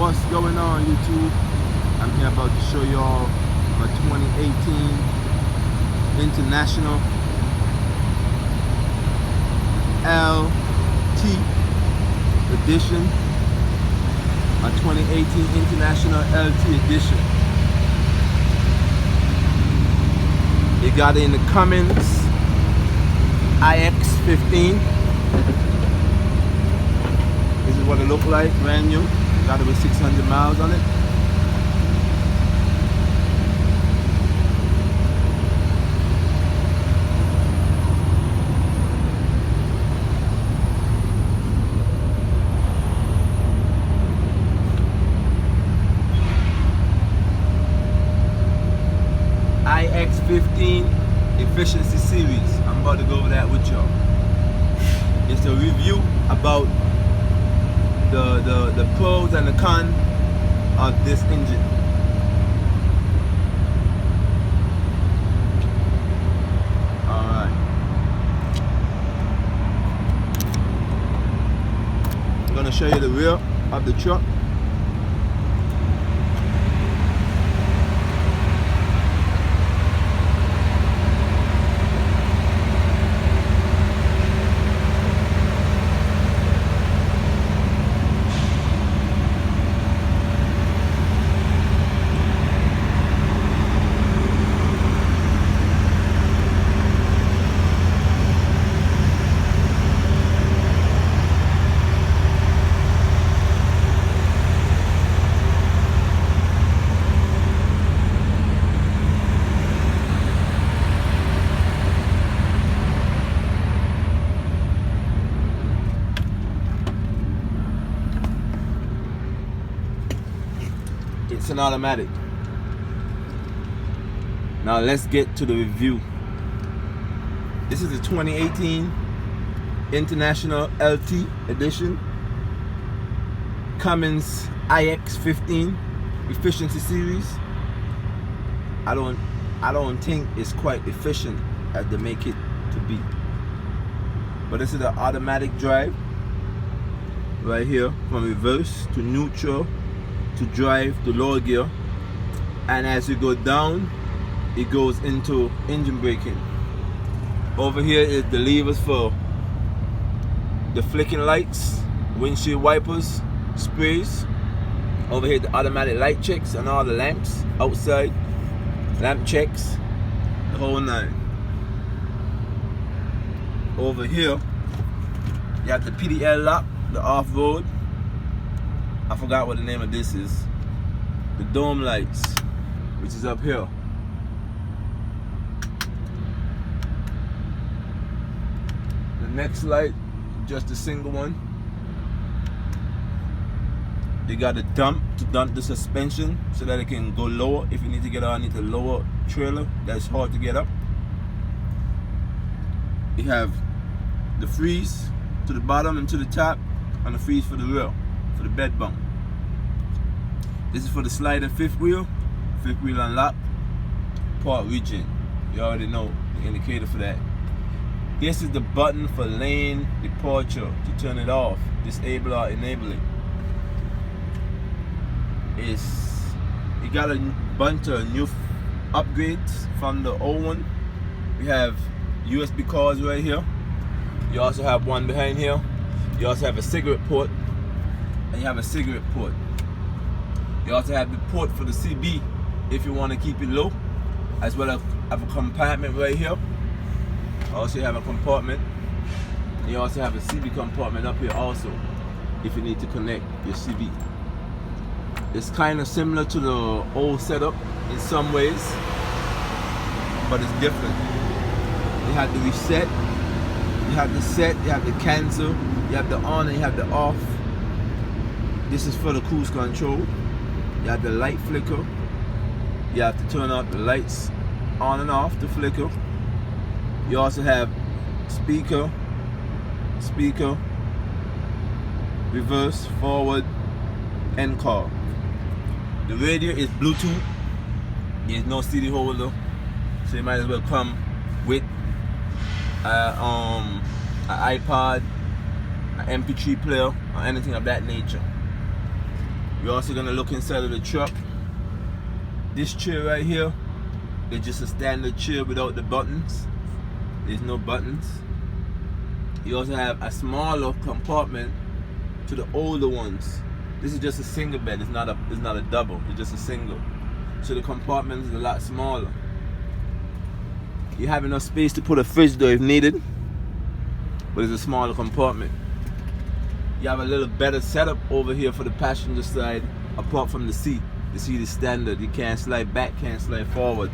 What's going on, YouTube? I'm here about to show y'all my 2018 International LT edition. My 2018 International LT edition. You got it in the Cummins IX15. This is what it looked like, brand new. Got it with 600 miles on it. IX15 efficiency series. I'm about to go over that with y'all. It's a review about the pros and the cons of this engine. Alright. I'm gonna show you the rear of the truck. It's an automatic. Now let's get to the review. This is the 2018 International LT edition Cummins IX15 efficiency series. I don't think it's quite efficient as they make it to be. But this is the automatic drive right here, from reverse to neutral to drive to lower gear, and as you go down it goes into engine braking. Over here is the levers for the flicking lights, windshield wipers, sprays. Over here the automatic light checks and all the lamps outside, lamp checks, the whole nine. Over here you have the PDL lock, the off-road. I forgot what the name of this is. The dome lights, which is up here. The next light, just a single one. You got a dump to dump the suspension so that it can go lower. If you need to get underneath a lower trailer that's hard to get up. You have the freeze to the bottom and to the top, and the freeze for the rear, for the bed bump. This is for the sliding fifth wheel unlock, part reaching. You already know the indicator for that. This is the button for lane departure, to turn it off, disable or enable it. You got a bunch of new upgrades from the old one. We have USB cords right here. You also have one behind here. You also have a cigarette port, and you have a cigarette port. You also have the port for the CB if you want to keep it low, as well as have a compartment right here. Also you have a compartment. And you also have a CB compartment up here also, if you need to connect your CB. It's kind of similar to the old setup in some ways, but it's different. You have the reset, you have the set, you have the cancel, you have the on and you have the off. This is for the cruise control. You have the light flicker. You have to turn off the lights on and off the flicker. You also have speaker, reverse, forward, and car. The radio is Bluetooth. There's no CD holder, so you might as well come with an iPod, an MP3 player, or anything of that nature. We're also gonna look inside of the truck. This chair right here is just a standard chair without the buttons. There's no buttons. You also have a smaller compartment to the older ones. This is just a single bed. It's not a double. It's just a single. So the compartment is a lot smaller. You have enough space to put a fridge though if needed, but it's a smaller compartment. You have a little better setup over here for the passenger side, apart from the seat. The seat is standard. You can't slide back, can't slide forward,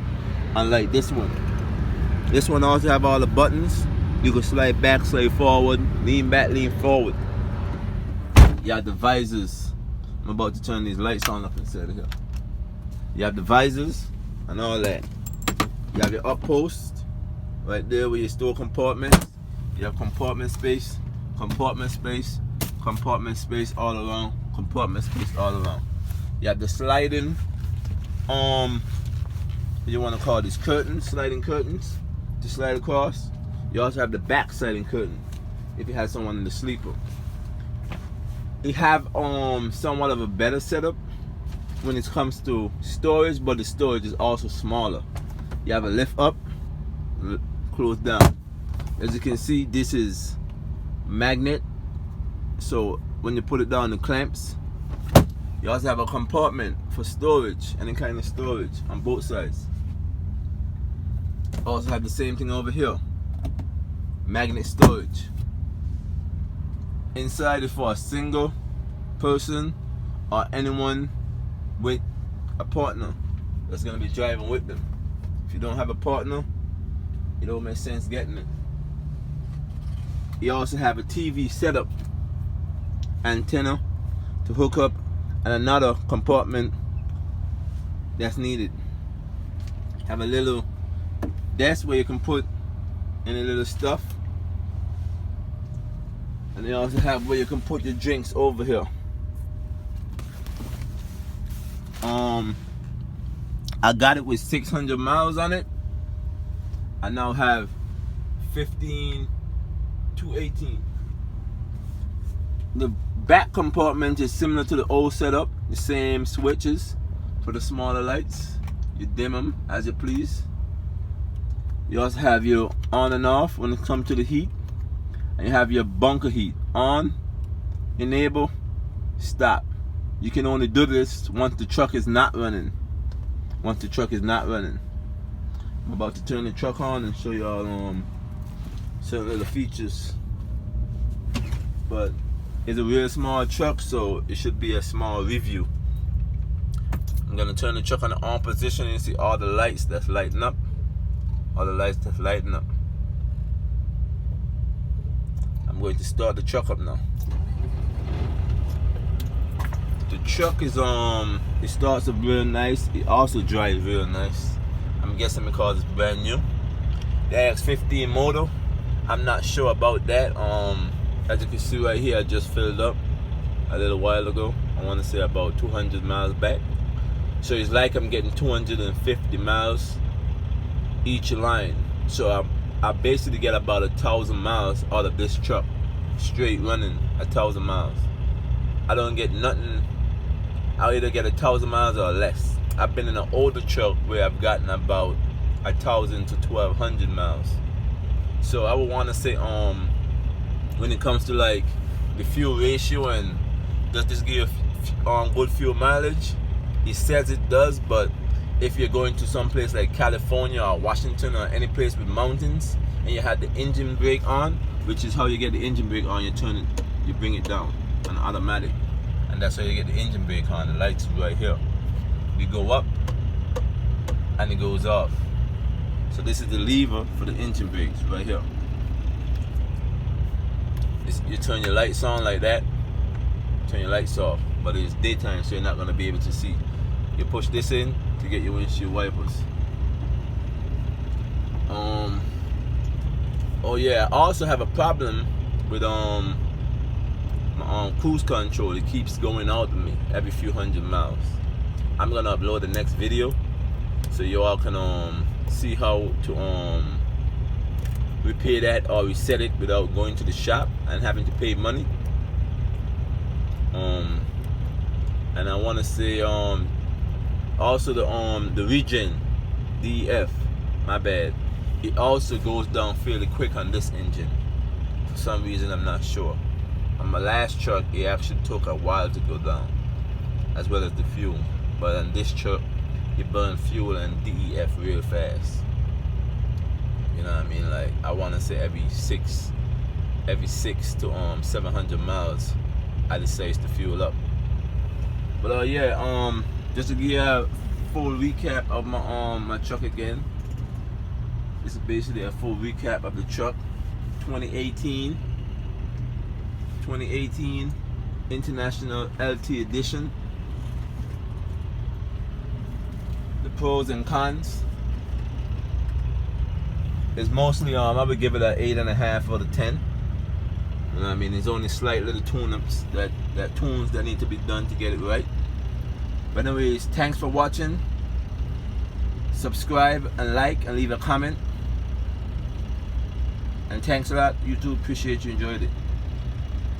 unlike this one. This one also have all the buttons. You can slide back, slide forward, lean back, lean forward. You have the visors. I'm about to turn these lights on up inside of here. You have the visors and all that. You have your up post right there where you store compartments. You have compartment space, compartment space, compartment space all around, compartment space all around. You have the sliding, you want to call these curtains, sliding curtains to slide across. You also have the back sliding curtain if you have someone in the sleeper. You have somewhat of a better setup when it comes to storage, but the storage is also smaller. You have a lift up, close down. As you can see, this is magnet, so when you put it down, the clamps. You also have a compartment for storage, any kind of storage on both sides. Also have the same thing over here, magnet storage. Inside is for a single person or anyone with a partner that's going to be driving with them. If you don't have a partner, it don't make sense getting it. You also have a TV setup, antenna to hook up, and another compartment that's needed. Have a little desk where you can put any little stuff, and they also have where you can put your drinks over here. I got it with 600 miles on it. I now have 15 to 18. The back compartment is similar to the old setup. The same switches for the smaller lights. You dim them as you please. You also have your on and off when it comes to the heat. And you have your bunker heat. On, enable, stop. You can only do this once the truck is not running. Once the truck is not running. I'm about to turn the truck on and show y'all certain little features. But it's a real small truck, so it should be a small review. I'm gonna turn the truck on the on position and you see all the lights that's lighting up. All the lights that's lighting up. I'm going to start the truck up now. The truck is it starts up real nice. It also drives real nice. I'm guessing because it's brand new. The X15 motor, I'm not sure about that. As you can see right here, I just filled up a little while ago. I want to say about 200 miles back. So it's like I'm getting 250 miles each line. So I basically get about 1,000 miles out of this truck, straight running 1,000 miles. I don't get nothing. I'll either get 1,000 miles or less. I've been in an older truck where I've gotten about 1,000 to 1,200 miles. So I would want to say when it comes to like the fuel ratio and does this give good fuel mileage, it says it does. But if you're going to some place like California or Washington or any place with mountains and you have the engine brake on, which is how you get the engine brake on, you turn it, you bring it down on automatic, and that's how you get the engine brake on. The lights is right here. You go up and it goes off. So this is the lever for the engine brakes right here. You turn your lights on like that, turn your lights off, but it's daytime so you're not going to be able to see. You push this in to get your windshield wipers. Oh yeah, I also have a problem with my cruise control. It keeps going out of me every few hundred miles. I'm gonna upload the next video so you all can see how to repair that or reset it without going to the shop and having to pay money. And I want to say also the regen DEF, my bad, it also goes down fairly quick on this engine. For some reason, I'm not sure. On my last truck, it actually took a while to go down, as well as the fuel. But on this truck, it burned fuel and DEF real fast. You know what I mean? Like, I want to say every six to 700 miles, I decides to fuel up. But yeah, just to give you a full recap of my truck again. This is basically a full recap of the truck. 2018 International LT Edition. The pros and cons is mostly I would give it an 8.5 out of 10. You know what I mean? There's only slight little tune-ups tunes that need to be done to get it right. But anyways, thanks for watching. Subscribe and like and leave a comment. And thanks a lot, YouTube. Appreciate you enjoyed it.